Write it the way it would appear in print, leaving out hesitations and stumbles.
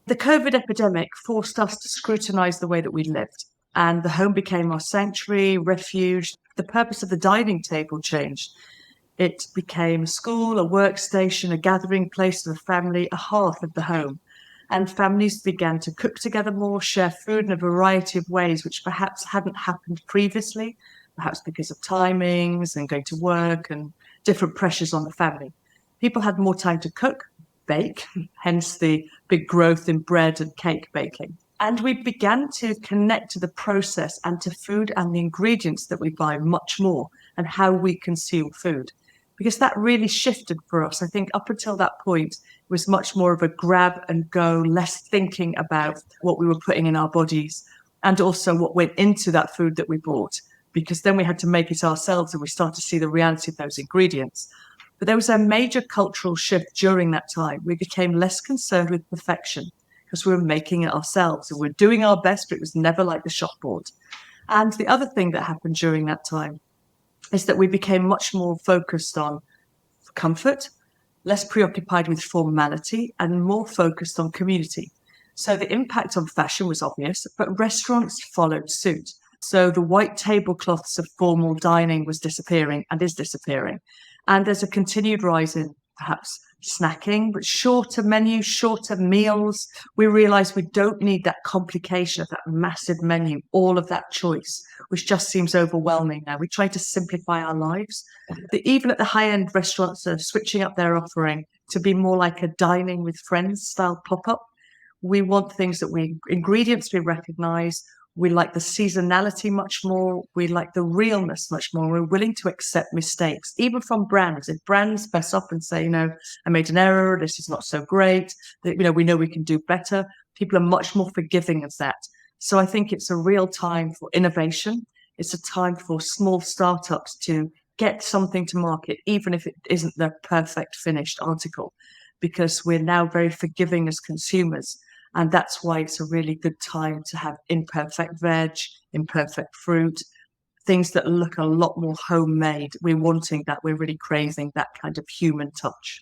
The COVID epidemic forced us to scrutinise the way that we lived, and the home became our sanctuary, refuge. The purpose of the dining table changed. It became a school, a workstation, a gathering place of the family, a hearth of the home. And families began to cook together more, share food in a variety of ways, which perhaps hadn't happened previously, perhaps because of timings and going to work and different pressures on the family. People had more time to cook, bake, hence the big growth in bread and cake baking. And we began to connect to the process and to food and the ingredients that we buy much more and how we consume food. Because that really shifted for us. I think up until that point, it was much more of a grab and go, less thinking about what we were putting in our bodies and also what went into that food that we bought, because then we had to make it ourselves and we started to see the reality of those ingredients. But there was a major cultural shift during that time. We became less concerned with perfection because we were making it ourselves and we're doing our best, but it was never like the shop board. And the other thing that happened during that time is that we became much more focused on comfort, less preoccupied with formality, and more focused on community. So the impact on fashion was obvious, but restaurants followed suit. So the white tablecloths of formal dining was disappearing and is disappearing. And there's a continued rise in perhaps snacking, but shorter menus, shorter meals. We realize we don't need that complication of that massive menu, all of that choice, which just seems overwhelming now. We try to simplify our lives. Even at the high-end restaurants are switching up their offering to be more like a dining with friends style pop-up. We want things ingredients we recognize. We like the seasonality much more. We like the realness much more. We're willing to accept mistakes, even from brands. If brands mess up and say, I made an error, this is not so great, we know we can do better. People are much more forgiving of that. So I think it's a real time for innovation. It's a time for small startups to get something to market, even if it isn't the perfect finished article, because we're now very forgiving as consumers. And that's why it's a really good time to have imperfect veg, imperfect fruit, things that look a lot more homemade. We're wanting that. We're really craving that kind of human touch.